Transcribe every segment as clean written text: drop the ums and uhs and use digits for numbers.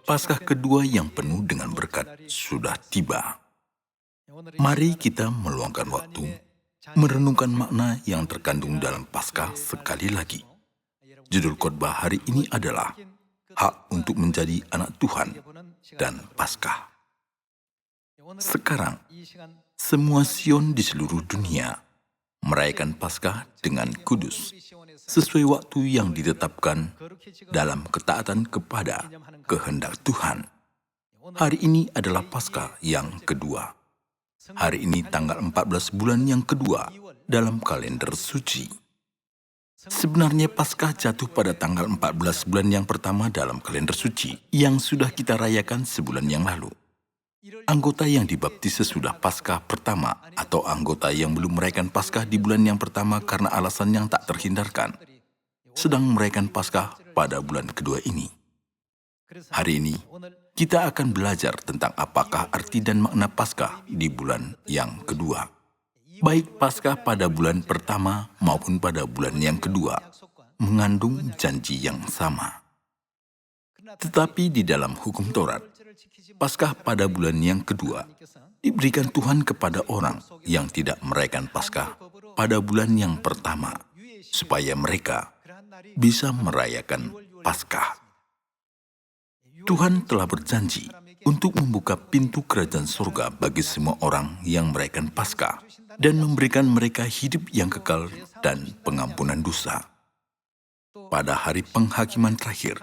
Paskah kedua yang penuh dengan berkat sudah tiba. Mari kita meluangkan waktu, merenungkan makna yang terkandung dalam Paskah sekali lagi. Judul khotbah hari ini adalah Hak untuk menjadi anak Tuhan dan Paskah. Sekarang, semua Sion di seluruh dunia merayakan Paskah dengan kudus, sesuai waktu yang ditetapkan dalam ketaatan kepada kehendak Tuhan. Hari ini adalah Paskah yang kedua. Hari ini tanggal 14 bulan yang kedua dalam kalender suci. Sebenarnya Paskah jatuh pada tanggal 14 bulan yang pertama dalam kalender suci yang sudah kita rayakan sebulan yang lalu. Anggota yang dibaptis sesudah Paskah pertama atau anggota yang belum merayakan Paskah di bulan yang pertama karena alasan yang tak terhindarkan, sedang merayakan Paskah pada bulan kedua ini. Hari ini, kita akan belajar tentang apakah arti dan makna Paskah di bulan yang kedua. Baik Paskah pada bulan pertama maupun pada bulan yang kedua mengandung janji yang sama. Tetapi di dalam hukum Taurat, Paskah pada bulan yang kedua diberikan Tuhan kepada orang yang tidak merayakan Paskah pada bulan yang pertama, supaya mereka bisa merayakan Paskah. Tuhan telah berjanji untuk membuka pintu kerajaan surga bagi semua orang yang merayakan Paskah dan memberikan mereka hidup yang kekal dan pengampunan dosa. Pada hari penghakiman terakhir,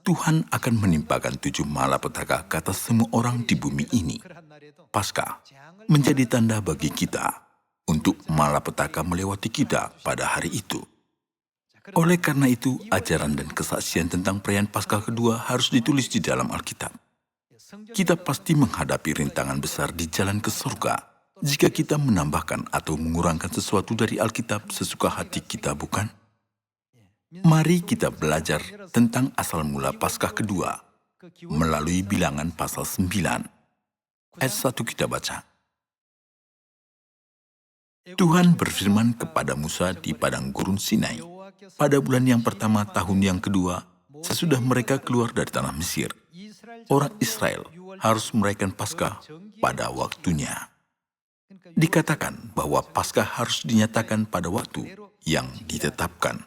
Tuhan akan menimpakan 7 malapetaka ke atas semua orang di bumi ini. Paskah menjadi tanda bagi kita untuk malapetaka melewati kita pada hari itu. Oleh karena itu, ajaran dan kesaksian tentang perayaan Paskah kedua harus ditulis di dalam Alkitab. Kita pasti menghadapi rintangan besar di jalan ke surga jika kita menambahkan atau mengurangkan sesuatu dari Alkitab sesuka hati kita, bukan? Mari kita belajar tentang asal mula Paskah kedua melalui Bilangan pasal 9. Ayat 1 kita baca. Tuhan berfirman kepada Musa di padang gurun Sinai pada bulan yang pertama tahun yang kedua sesudah mereka keluar dari tanah Mesir. Orang Israel harus merayakan Paskah pada waktunya. Dikatakan bahwa Paskah harus dinyatakan pada waktu yang ditetapkan.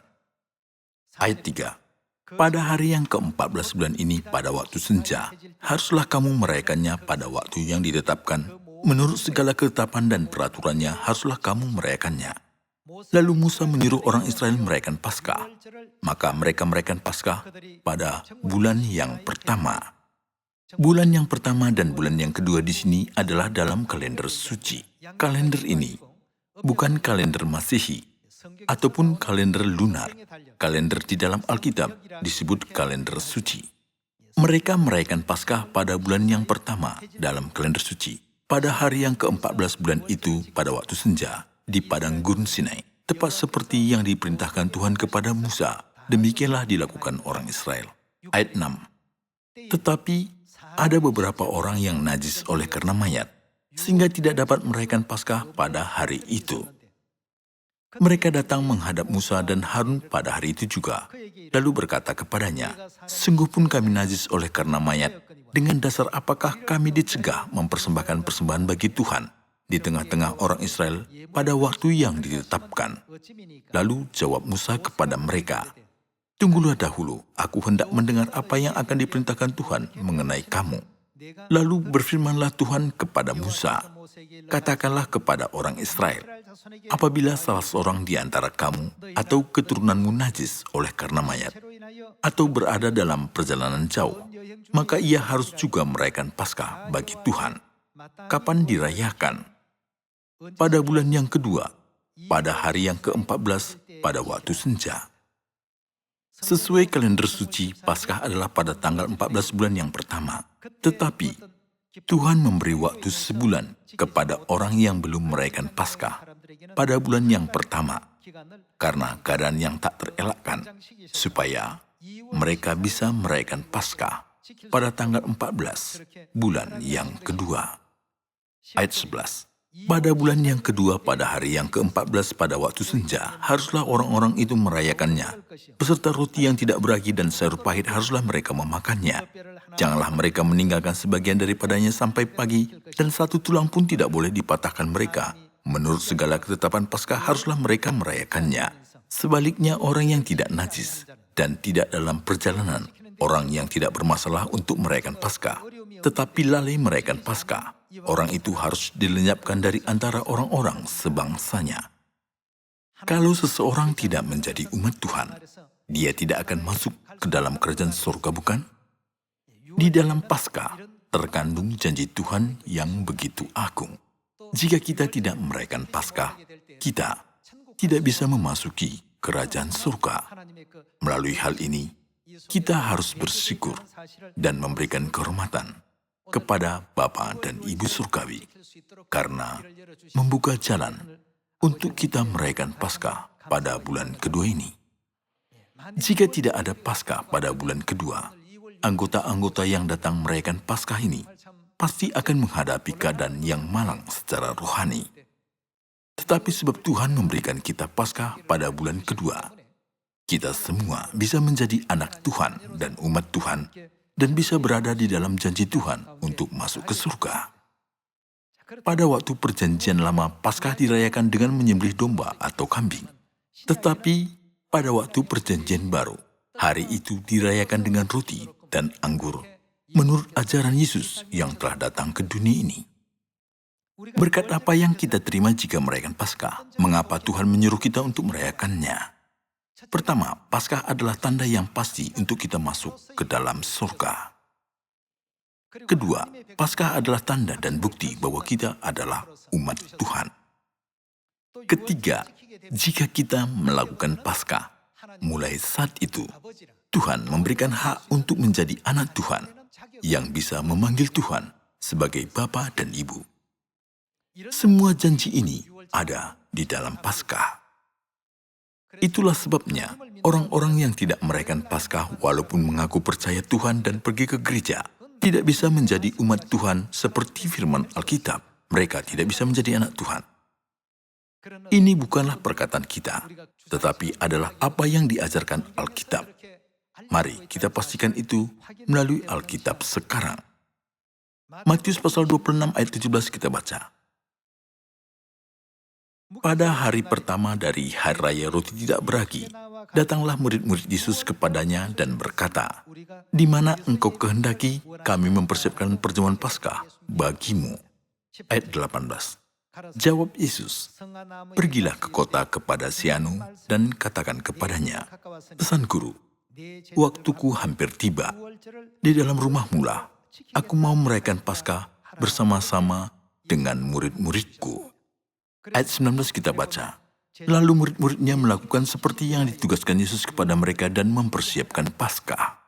Ayat 3. Pada hari yang ke-14 bulan ini pada waktu senja, haruslah kamu merayakannya pada waktu yang ditetapkan. Menurut segala ketetapan dan peraturannya, haruslah kamu merayakannya. Lalu Musa menyuruh orang Israel merayakan Paskah. Maka mereka merayakan Paskah pada bulan yang pertama. Bulan yang pertama dan bulan yang kedua di sini adalah dalam kalender suci. Kalender ini bukan kalender Masehi ataupun kalender lunar. Kalender di dalam Alkitab disebut kalender suci. Mereka merayakan Paskah pada bulan yang pertama dalam kalender suci. Pada hari yang ke-14 bulan itu pada waktu senja di padang gurun Sinai. Tepat seperti yang diperintahkan Tuhan kepada Musa. Demikianlah dilakukan orang Israel. Ayat 6. Tetapi ada beberapa orang yang najis oleh karena mayat, sehingga tidak dapat merayakan Paskah pada hari itu. Mereka datang menghadap Musa dan Harun pada hari itu juga, lalu berkata kepadanya, "Sungguh pun kami najis oleh karena mayat. Dengan dasar apakah kami dicegah mempersembahkan persembahan bagi Tuhan di tengah-tengah orang Israel pada waktu yang ditetapkan?" Lalu jawab Musa kepada mereka, "Tunggulah dahulu, aku hendak mendengar apa yang akan diperintahkan Tuhan mengenai kamu." Lalu berfirmanlah Tuhan kepada Musa, "Katakanlah kepada orang Israel, apabila salah seorang di antara kamu atau keturunanmu najis oleh karena mayat, atau berada dalam perjalanan jauh, maka ia harus juga merayakan Paskah bagi Tuhan." Kapan dirayakan? Pada bulan yang kedua, pada hari yang ke-14, pada waktu senja. Sesuai kalender suci, Paskah adalah pada tanggal 14 bulan yang pertama. Tetapi, Tuhan memberi waktu sebulan kepada orang yang belum merayakan Paskah pada bulan yang pertama, karena keadaan yang tak terelakkan, supaya mereka bisa merayakan Paskah pada tanggal 14 bulan yang kedua. Ayat 11. Pada bulan yang kedua pada hari yang ke-14 pada waktu senja, haruslah orang-orang itu merayakannya. Beserta roti yang tidak beragi dan sayur pahit haruslah mereka memakannya. Janganlah mereka meninggalkan sebagian daripadanya sampai pagi, dan satu tulang pun tidak boleh dipatahkan mereka. Menurut segala ketetapan Paskah haruslah mereka merayakannya. Sebaliknya orang yang tidak najis dan tidak dalam perjalanan, orang yang tidak bermasalah untuk merayakan Paskah, tetapi lalai merayakan Paskah, orang itu harus dilenyapkan dari antara orang-orang sebangsanya. Kalau seseorang tidak menjadi umat Tuhan, dia tidak akan masuk ke dalam kerajaan surga, bukan? Di dalam Paskah terkandung janji Tuhan yang begitu agung. Jika kita tidak merayakan Paskah, kita tidak bisa memasuki kerajaan surga. Melalui hal ini, kita harus bersyukur dan memberikan kehormatan kepada Bapa dan Ibu Surgawi, karena membuka jalan untuk kita merayakan Paskah pada bulan kedua ini. Jika tidak ada Paskah pada bulan kedua, anggota-anggota yang datang merayakan Paskah ini pasti akan menghadapi keadaan yang malang secara rohani. Tetapi sebab Tuhan memberikan kita Paskah pada bulan kedua, kita semua bisa menjadi anak Tuhan dan umat Tuhan, dan bisa berada di dalam janji Tuhan untuk masuk ke surga. Pada waktu perjanjian lama, Paskah dirayakan dengan menyembelih domba atau kambing. Tetapi pada waktu perjanjian baru, hari itu dirayakan dengan roti dan anggur, menurut ajaran Yesus yang telah datang ke dunia ini. Berkat apa yang kita terima jika merayakan Paskah? Mengapa Tuhan menyuruh kita untuk merayakannya? Pertama, Paskah adalah tanda yang pasti untuk kita masuk ke dalam surga. Kedua, Paskah adalah tanda dan bukti bahwa kita adalah umat Tuhan. Ketiga, jika kita melakukan Paskah, mulai saat itu, Tuhan memberikan hak untuk menjadi anak Tuhan yang bisa memanggil Tuhan sebagai Bapa dan Ibu. Semua janji ini ada di dalam Paskah. Itulah sebabnya orang-orang yang tidak merayakan Paskah walaupun mengaku percaya Tuhan dan pergi ke gereja, tidak bisa menjadi umat Tuhan seperti firman Alkitab. Mereka tidak bisa menjadi anak Tuhan. Ini bukanlah perkataan kita, tetapi adalah apa yang diajarkan Alkitab. Mari kita pastikan itu melalui Alkitab sekarang. Matius pasal 26 ayat 17 kita baca. Pada hari pertama dari hari raya roti tidak beragi, datanglah murid-murid Yesus kepadanya dan berkata, "Di mana engkau kehendaki kami mempersiapkan perjamuan Paskah bagimu?" Ayat 18. Jawab Yesus, "Pergilah ke kota kepada si anu dan katakan kepadanya, pesan guru, waktuku hampir tiba. Di dalam rumahmu lah, aku mau merayakan Paskah bersama-sama dengan murid-muridku." Ayat 19 kita baca, lalu murid-muridnya melakukan seperti yang ditugaskan Yesus kepada mereka dan mempersiapkan Paskah.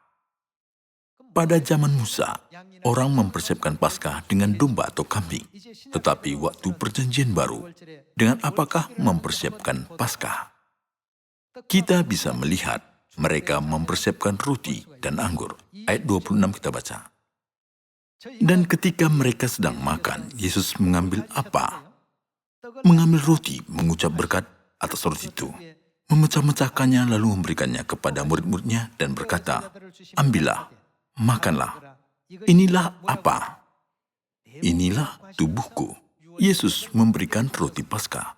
Pada zaman Musa, orang mempersiapkan Paskah dengan domba atau kambing. Tetapi waktu perjanjian baru, dengan apakah mempersiapkan Paskah? Kita bisa melihat mereka mempersiapkan roti dan anggur. Ayat 26 kita baca. Dan ketika mereka sedang makan, Yesus mengambil apa? Mengambil roti, mengucap berkat atas roti itu, memecah-mecahkannya lalu memberikannya kepada murid-muridnya dan berkata, "Ambillah, makanlah. Inilah apa? Inilah tubuhku." Yesus memberikan roti Paskah.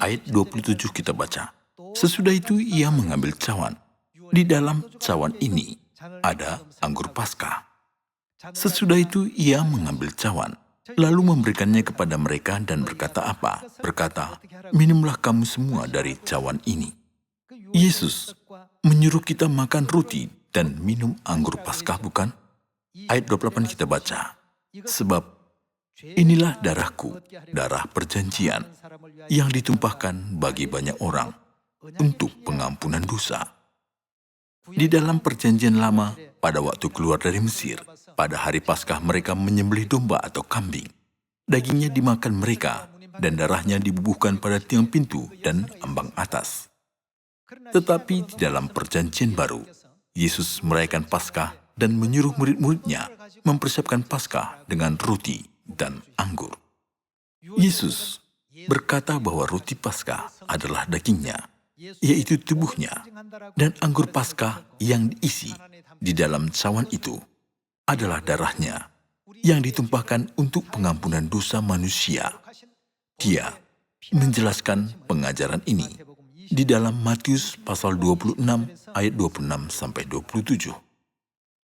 Ayat 27 kita baca. Sesudah itu ia mengambil cawan. Di dalam cawan ini ada anggur Paskah. Sesudah itu ia mengambil cawan, lalu memberikannya kepada mereka dan berkata apa? Berkata, "Minumlah kamu semua dari cawan ini." Yesus menyuruh kita makan roti dan minum anggur Paskah, bukan? Ayat 28 kita baca, "Sebab inilah darahku, darah perjanjian, yang ditumpahkan bagi banyak orang untuk pengampunan dosa." Di dalam perjanjian lama, pada waktu keluar dari Mesir, pada hari Paskah mereka menyembelih domba atau kambing. Dagingnya dimakan mereka, dan darahnya dibubuhkan pada tiang pintu dan ambang atas. Tetapi di dalam perjanjian baru, Yesus merayakan Paskah dan menyuruh murid-muridnya mempersiapkan Paskah dengan roti dan anggur. Yesus berkata bahwa roti Paskah adalah dagingnya, yaitu tubuhnya, dan anggur Paskah yang diisi di dalam cawan itu adalah darahnya yang ditumpahkan untuk pengampunan dosa manusia. Dia menjelaskan pengajaran ini di dalam Matius pasal 26 ayat 26 sampai 27.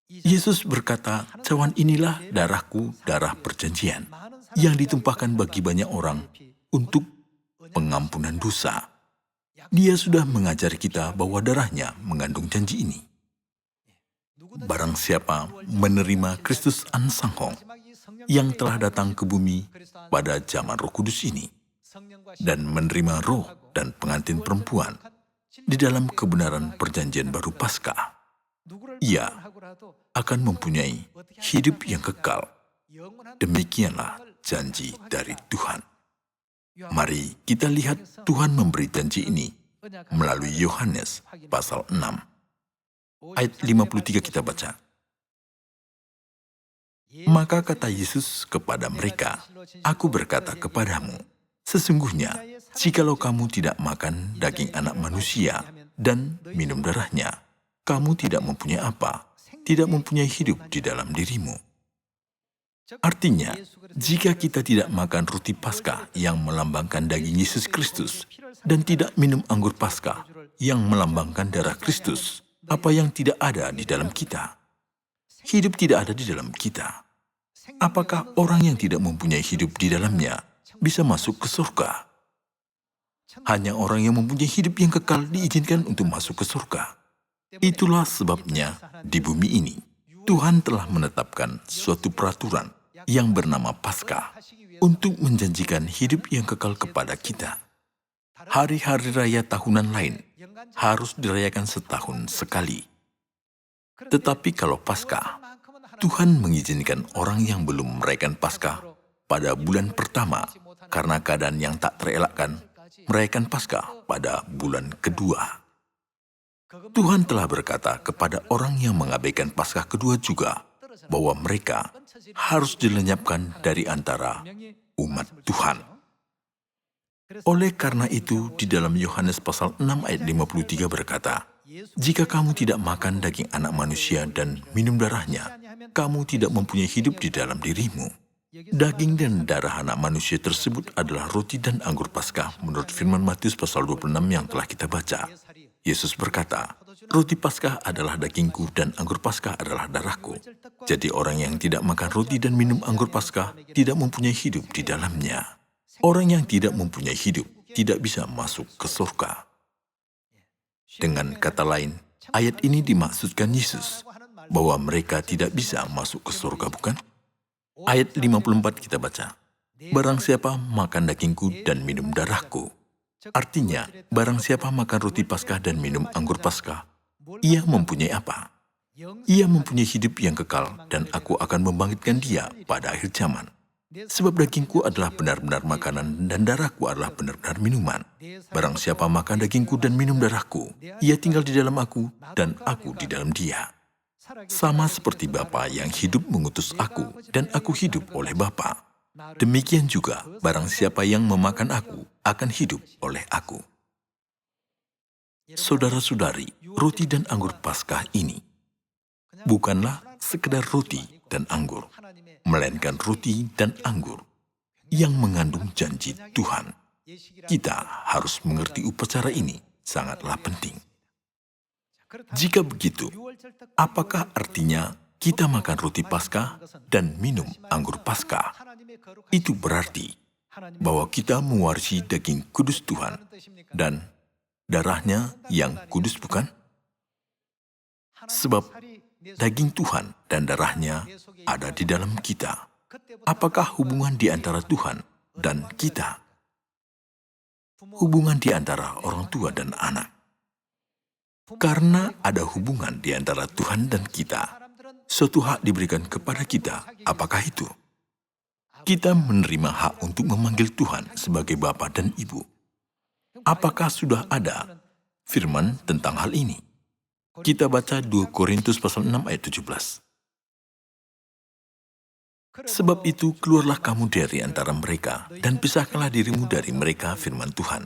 Yesus berkata, "Cawan inilah darahku, darah perjanjian, yang ditumpahkan bagi banyak orang untuk pengampunan dosa." Dia sudah mengajari kita bahwa darahnya mengandung janji ini. Barang siapa menerima Kristus Ansanghong yang telah datang ke bumi pada zaman Roh Kudus ini, dan menerima roh dan pengantin perempuan di dalam kebenaran perjanjian baru Paskah, ia akan mempunyai hidup yang kekal. Demikianlah janji dari Tuhan. Mari kita lihat Tuhan memberi janji ini melalui Yohanes pasal 6. Ayat 53 kita baca. Maka kata Yesus kepada mereka, "Aku berkata kepadamu, sesungguhnya jikalau kamu tidak makan daging anak manusia dan minum darahnya, kamu tidak mempunyai apa, tidak mempunyai hidup di dalam dirimu." Artinya, jika kita tidak makan roti Paskah yang melambangkan daging Yesus Kristus dan tidak minum anggur Paskah yang melambangkan darah Kristus, apa yang tidak ada di dalam kita? Hidup tidak ada di dalam kita. Apakah orang yang tidak mempunyai hidup di dalamnya bisa masuk ke surga? Hanya orang yang mempunyai hidup yang kekal diizinkan untuk masuk ke surga. Itulah sebabnya di bumi ini Tuhan telah menetapkan suatu peraturan yang bernama Paskah untuk menjanjikan hidup yang kekal kepada kita. Hari-hari raya tahunan lain harus dirayakan setahun sekali. Tetapi kalau Paskah, Tuhan mengizinkan orang yang belum merayakan Paskah pada bulan pertama karena keadaan yang tak terelakkan merayakan Paskah pada bulan kedua. Tuhan telah berkata kepada orang yang mengabaikan Paskah kedua juga bahwa mereka harus dilenyapkan dari antara umat Tuhan. Oleh karena itu, di dalam Yohanes pasal 6 ayat 53 berkata, "Jika kamu tidak makan daging anak manusia dan minum darahnya, kamu tidak mempunyai hidup di dalam dirimu." Daging dan darah anak manusia tersebut adalah roti dan anggur Paskah menurut firman Matius pasal 26 yang telah kita baca. Yesus berkata, "Roti Paskah adalah dagingku dan anggur Paskah adalah darahku." Jadi orang yang tidak makan roti dan minum anggur Paskah tidak mempunyai hidup di dalamnya. Orang yang tidak mempunyai hidup tidak bisa masuk ke surga. Dengan kata lain, ayat ini dimaksudkan Yesus bahwa mereka tidak bisa masuk ke surga, bukan? Ayat 54 kita baca, "Barang siapa makan dagingku dan minum darahku." Artinya, barang siapa makan roti Paskah dan minum anggur Paskah, ia mempunyai apa? Ia mempunyai hidup yang kekal, dan aku akan membangkitkan dia pada akhir zaman. Sebab dagingku adalah benar-benar makanan dan darahku adalah benar-benar minuman. Barang siapa makan dagingku dan minum darahku, ia tinggal di dalam aku dan aku di dalam dia. Sama seperti Bapa yang hidup mengutus aku dan aku hidup oleh Bapa. Demikian juga barang siapa yang memakan aku akan hidup oleh aku. Saudara-saudari, roti dan anggur Paskah ini bukanlah sekedar roti dan anggur, melainkan roti dan anggur yang mengandung janji Tuhan. Kita harus mengerti upacara ini sangatlah penting. Jika begitu, apakah artinya kita makan roti Paskah dan minum anggur Paskah? Itu berarti bahwa kita mewarisi daging kudus Tuhan dan darahnya yang kudus, bukan? Sebab daging Tuhan dan darahnya ada di dalam kita. Apakah hubungan di antara Tuhan dan kita? Hubungan di antara orang tua dan anak. Karena ada hubungan di antara Tuhan dan kita, suatu hak diberikan kepada kita. Apakah itu? Kita menerima hak untuk memanggil Tuhan sebagai Bapa dan Ibu. Apakah sudah ada firman tentang hal ini? Kita baca 2 Korintus pasal 6 ayat 17. Sebab itu keluarlah kamu dari antara mereka, dan pisahkanlah dirimu dari mereka, firman Tuhan.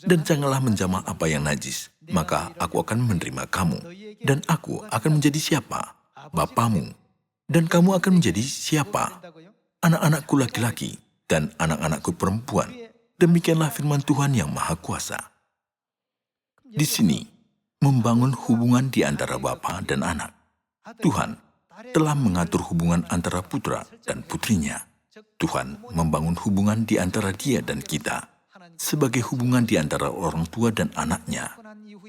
Dan janganlah menjamah apa yang najis, maka aku akan menerima kamu. Dan aku akan menjadi siapa? Bapamu. Dan kamu akan menjadi siapa? Anak-anakku laki-laki, dan anak-anakku perempuan. Demikianlah firman Tuhan yang Maha Kuasa. Di sini, membangun hubungan di antara bapa dan anak. Tuhan telah mengatur hubungan antara putra dan putrinya. Tuhan membangun hubungan di antara dia dan kita, sebagai hubungan di antara orang tua dan anaknya.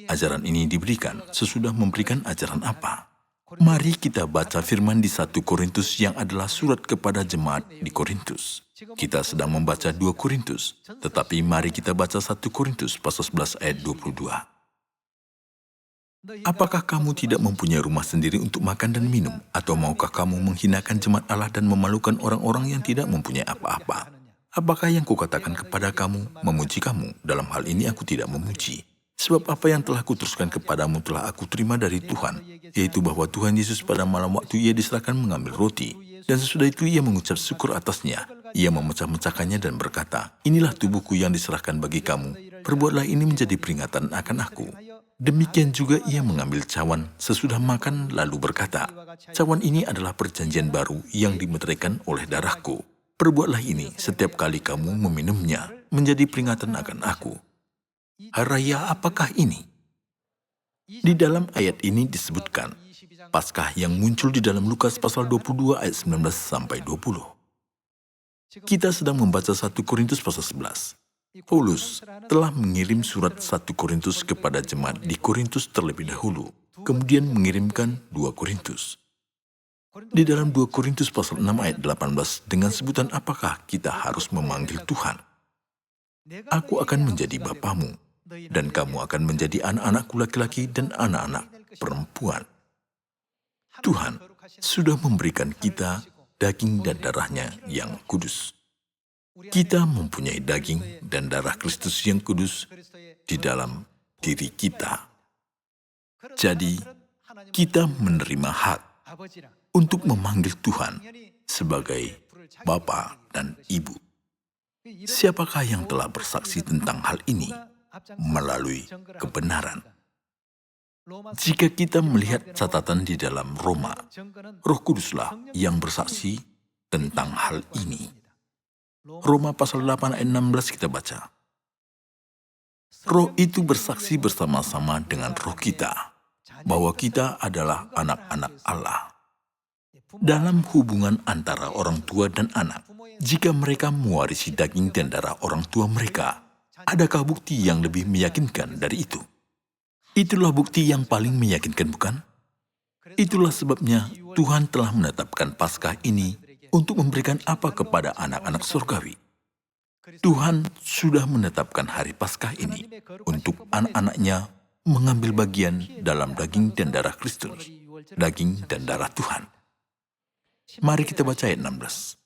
Ajaran ini diberikan sesudah memberikan ajaran apa? Mari kita baca firman di 1 Korintus yang adalah surat kepada jemaat di Korintus. Kita sedang membaca 2 Korintus, tetapi mari kita baca 1 Korintus pasal 11 ayat 22. Apakah kamu tidak mempunyai rumah sendiri untuk makan dan minum? Atau maukah kamu menghinakan jemaat Allah dan memalukan orang-orang yang tidak mempunyai apa-apa? Apakah yang kukatakan kepada kamu, memuji kamu? Dalam hal ini aku tidak memuji. Sebab apa yang telah kuteruskan kepadamu telah aku terima dari Tuhan, yaitu bahwa Tuhan Yesus pada malam waktu ia diserahkan mengambil roti. Dan sesudah itu ia mengucap syukur atasnya. Ia memecah-mecahkannya dan berkata, inilah tubuhku yang diserahkan bagi kamu. Perbuatlah ini menjadi peringatan akan aku. Demikian juga ia mengambil cawan sesudah makan lalu berkata, cawan ini adalah perjanjian baru yang dimeteraikan oleh darahku. Perbuatlah ini setiap kali kamu meminumnya menjadi peringatan akan aku. Hari raya apakah ini? Di dalam ayat ini disebutkan, Paskah yang muncul di dalam Lukas pasal 22 ayat 19 sampai 20. Kita sedang membaca 1 Korintus pasal 11. Paulus telah mengirim surat 1 Korintus kepada jemaat di Korintus terlebih dahulu, kemudian mengirimkan 2 Korintus. Di dalam 2 Korintus pasal 6 ayat 18 dengan sebutan apakah kita harus memanggil Tuhan? Aku akan menjadi bapamu, dan kamu akan menjadi anak-anakku laki-laki dan anak-anak perempuan. Tuhan sudah memberikan kita daging dan darahnya yang kudus. Kita mempunyai daging dan darah Kristus yang kudus di dalam diri kita. Jadi, kita menerima hak untuk memanggil Tuhan sebagai Bapa dan Ibu. Siapakah yang telah bersaksi tentang hal ini melalui kebenaran? Jika kita melihat catatan di dalam Roma, Roh Kuduslah yang bersaksi tentang hal ini. Roma pasal 8 ayat 16 kita baca. Roh itu bersaksi bersama-sama dengan roh kita, bahwa kita adalah anak-anak Allah. Dalam hubungan antara orang tua dan anak, jika mereka mewarisi daging dan darah orang tua mereka, adakah bukti yang lebih meyakinkan dari itu? Itulah bukti yang paling meyakinkan, bukan? Itulah sebabnya Tuhan telah menetapkan Paskah ini untuk memberikan apa kepada anak-anak surgawi. Tuhan sudah menetapkan hari Paskah ini untuk anak-anaknya mengambil bagian dalam daging dan darah Kristus, daging dan darah Tuhan. Mari kita baca ayat 16.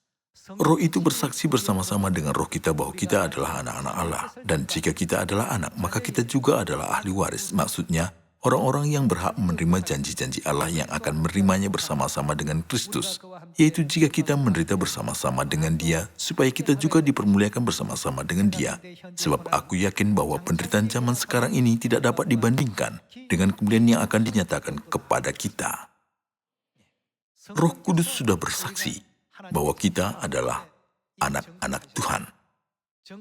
Roh itu bersaksi bersama-sama dengan roh kita bahwa kita adalah anak-anak Allah. Dan jika kita adalah anak, maka kita juga adalah ahli waris. Maksudnya, orang-orang yang berhak menerima janji-janji Allah yang akan menerimanya bersama-sama dengan Kristus. Yaitu jika kita menderita bersama-sama dengan Dia, supaya kita juga dipermuliakan bersama-sama dengan Dia. Sebab aku yakin bahwa penderitaan zaman sekarang ini tidak dapat dibandingkan dengan kemuliaan yang akan dinyatakan kepada kita. Roh Kudus sudah bersaksi bahwa kita adalah anak-anak Tuhan.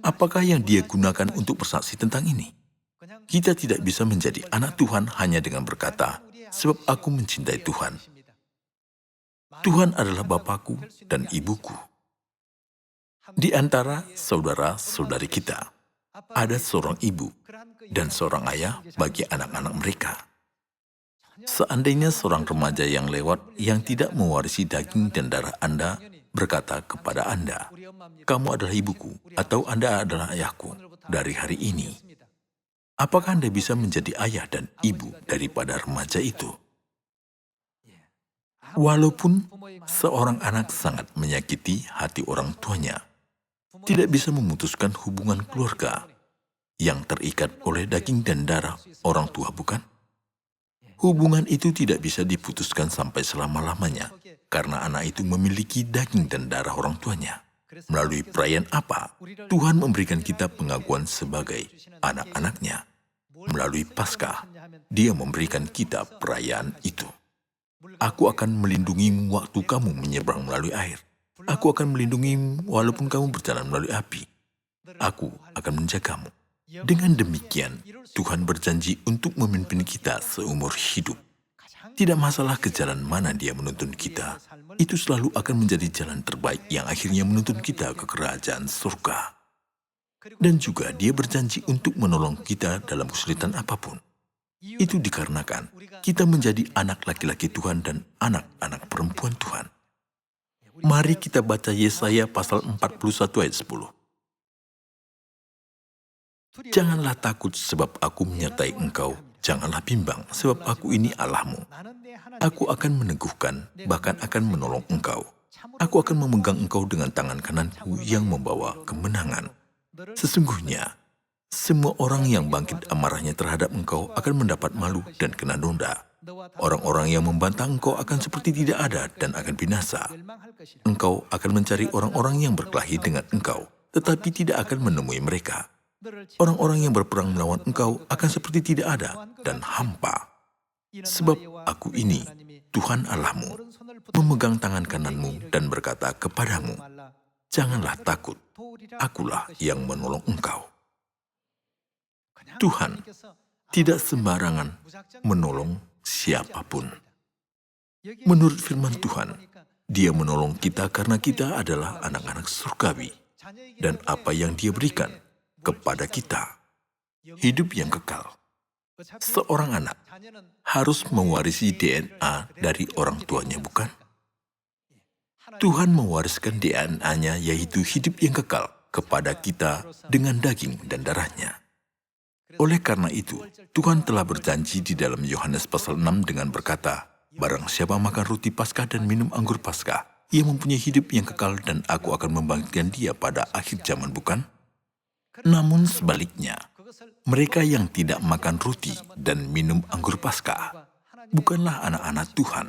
Apakah yang Dia gunakan untuk bersaksi tentang ini? Kita tidak bisa menjadi anak Tuhan hanya dengan berkata, sebab aku mencintai Tuhan. Tuhan adalah Bapakku dan Ibuku. Di antara saudara-saudari kita, ada seorang ibu dan seorang ayah bagi anak-anak mereka. Seandainya seorang remaja yang lewat yang tidak mewarisi daging dan darah Anda berkata kepada Anda, kamu adalah ibuku atau Anda adalah ayahku dari hari ini. Apakah Anda bisa menjadi ayah dan ibu daripada remaja itu? Walaupun seorang anak sangat menyakiti hati orang tuanya, tidak bisa memutuskan hubungan keluarga yang terikat oleh daging dan darah orang tua, bukan? Hubungan itu tidak bisa diputuskan sampai selama-lamanya, karena anak itu memiliki daging dan darah orang tuanya. Melalui perayaan apa, Tuhan memberikan kita pengakuan sebagai anak-anaknya. Melalui Paskah, Dia memberikan kita perayaan itu. Aku akan melindungimu waktu kamu menyeberang melalui air. Aku akan melindungimu walaupun kamu berjalan melalui api. Aku akan menjagamu. Dengan demikian, Tuhan berjanji untuk memimpin kita seumur hidup. Tidak masalah ke jalan mana Dia menuntun kita, itu selalu akan menjadi jalan terbaik yang akhirnya menuntun kita ke kerajaan surga. Dan juga Dia berjanji untuk menolong kita dalam kesulitan apapun. Itu dikarenakan kita menjadi anak laki-laki Tuhan dan anak-anak perempuan Tuhan. Mari kita baca Yesaya pasal 41 ayat 10. Janganlah takut sebab aku menyertai engkau. Janganlah bimbang sebab aku ini Allahmu. Aku akan meneguhkan, bahkan akan menolong engkau. Aku akan memegang engkau dengan tangan kananku yang membawa kemenangan. Sesungguhnya, semua orang yang bangkit amarahnya terhadap engkau akan mendapat malu dan kena donda. Orang-orang yang membantah engkau akan seperti tidak ada dan akan binasa. Engkau akan mencari orang-orang yang berkelahi dengan engkau, tetapi tidak akan menemui mereka. Orang-orang yang berperang melawan engkau akan seperti tidak ada dan hampa. Sebab aku ini, Tuhan Allahmu, memegang tangan kananmu dan berkata kepadamu, janganlah takut, akulah yang menolong engkau. Tuhan tidak sembarangan menolong siapapun. Menurut firman Tuhan, Dia menolong kita karena kita adalah anak-anak surgawi. Dan apa yang Dia berikan kepada kita, hidup yang kekal. Seorang anak harus mewarisi DNA dari orang tuanya, bukan? Tuhan mewariskan DNA-nya, yaitu hidup yang kekal, kepada kita dengan daging dan darahnya. Oleh karena itu, Tuhan telah berjanji di dalam Yohanes pasal 6 dengan berkata, barang siapa makan roti Paskah dan minum anggur Paskah, ia mempunyai hidup yang kekal dan aku akan membangkitkan dia pada akhir zaman, bukan? Namun sebaliknya, mereka yang tidak makan roti dan minum anggur Paskah bukanlah anak-anak Tuhan,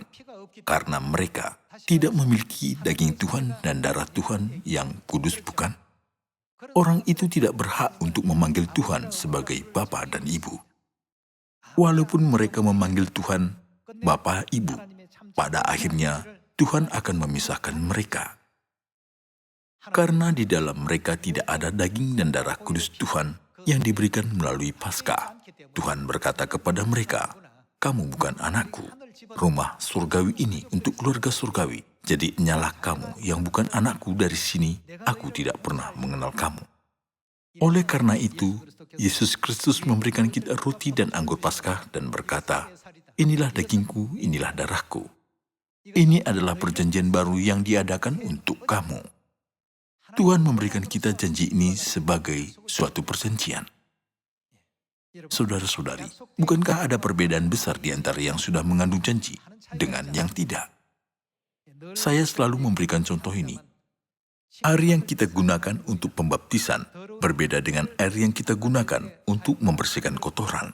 karena mereka tidak memiliki daging Tuhan dan darah Tuhan yang kudus, bukan? Orang itu tidak berhak untuk memanggil Tuhan sebagai Bapa dan Ibu. Walaupun mereka memanggil Tuhan Bapa, Ibu, pada akhirnya Tuhan akan memisahkan mereka. Karena di dalam mereka tidak ada daging dan darah kudus Tuhan yang diberikan melalui Paskah. Tuhan berkata kepada mereka, kamu bukan anakku. Rumah surgawi ini untuk keluarga surgawi. Jadi nyalah kamu yang bukan anakku dari sini, aku tidak pernah mengenal kamu. Oleh karena itu, Yesus Kristus memberikan kita roti dan anggur Paskah dan berkata, inilah dagingku, inilah darahku. Ini adalah perjanjian baru yang diadakan untuk kamu. Tuhan memberikan kita janji ini sebagai suatu perjanjian. Saudara-saudari, bukankah ada perbedaan besar di antara yang sudah mengandung janji dengan yang tidak? Saya selalu memberikan contoh ini. Air yang kita gunakan untuk pembaptisan berbeda dengan air yang kita gunakan untuk membersihkan kotoran.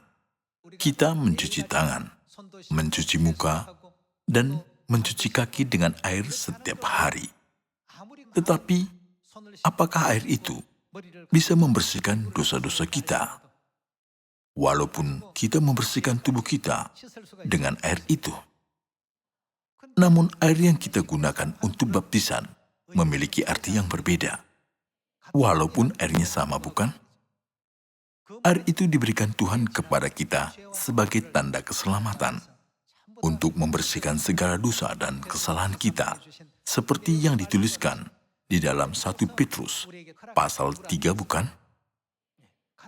Kita mencuci tangan, mencuci muka, dan mencuci kaki dengan air setiap hari. Tetapi, apakah air itu bisa membersihkan dosa-dosa kita? Walaupun kita membersihkan tubuh kita dengan air itu. Namun air yang kita gunakan untuk baptisan memiliki arti yang berbeda. Walaupun airnya sama, bukan? Air itu diberikan Tuhan kepada kita sebagai tanda keselamatan untuk membersihkan segala dosa dan kesalahan kita, seperti yang dituliskan di dalam 1 Petrus pasal 3, bukan?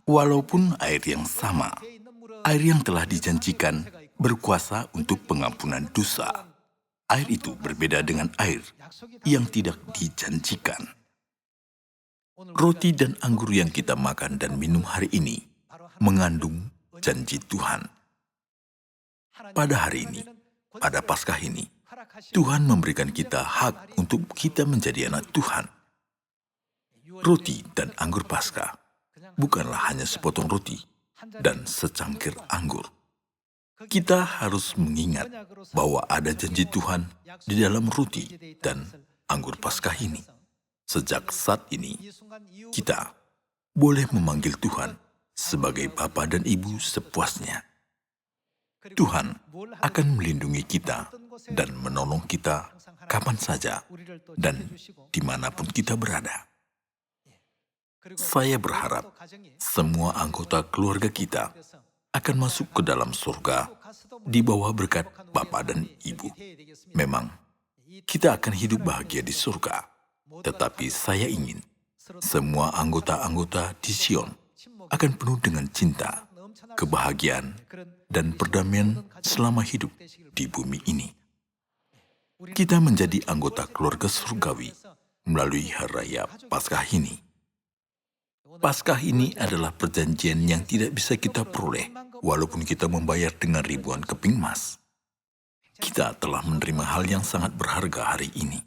Walaupun air yang sama, air yang telah dijanjikan berkuasa untuk pengampunan dosa. Air itu berbeda dengan air yang tidak dijanjikan. Roti dan anggur yang kita makan dan minum hari ini mengandung janji Tuhan. Pada hari ini, pada Paskah ini, Tuhan memberikan kita hak untuk kita menjadi anak Tuhan. Roti dan anggur Paskah bukanlah hanya sepotong roti dan secangkir anggur. Kita harus mengingat bahwa ada janji Tuhan di dalam roti dan anggur Paskah ini. Sejak saat ini, kita boleh memanggil Tuhan sebagai Bapa dan Ibu sepuasnya. Tuhan akan melindungi kita dan menolong kita kapan saja dan dimanapun kita berada. Saya berharap semua anggota keluarga kita akan masuk ke dalam surga di bawah berkat Bapa dan Ibu. Memang, kita akan hidup bahagia di surga, tetapi saya ingin semua anggota-anggota di Sion akan penuh dengan cinta, kebahagiaan, dan perdamaian selama hidup di bumi ini. Kita menjadi anggota keluarga surgawi melalui hari raya Paskah ini. Paskah ini adalah perjanjian yang tidak bisa kita peroleh, walaupun kita membayar dengan ribuan keping emas. Kita telah menerima hal yang sangat berharga hari ini.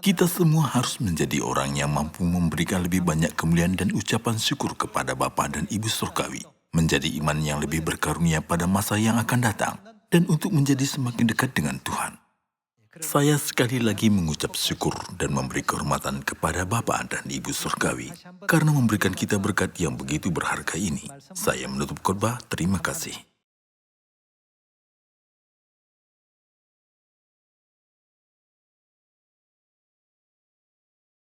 Kita semua harus menjadi orang yang mampu memberikan lebih banyak kemuliaan dan ucapan syukur kepada Bapa dan Ibu Surgawi, menjadi iman yang lebih berkarunia pada masa yang akan datang, dan untuk menjadi semakin dekat dengan Tuhan. Saya sekali lagi mengucap syukur dan memberi kehormatan kepada Bapa dan Ibu Surgawi karena memberikan kita berkat yang begitu berharga ini. Saya menutup khotbah, terima kasih.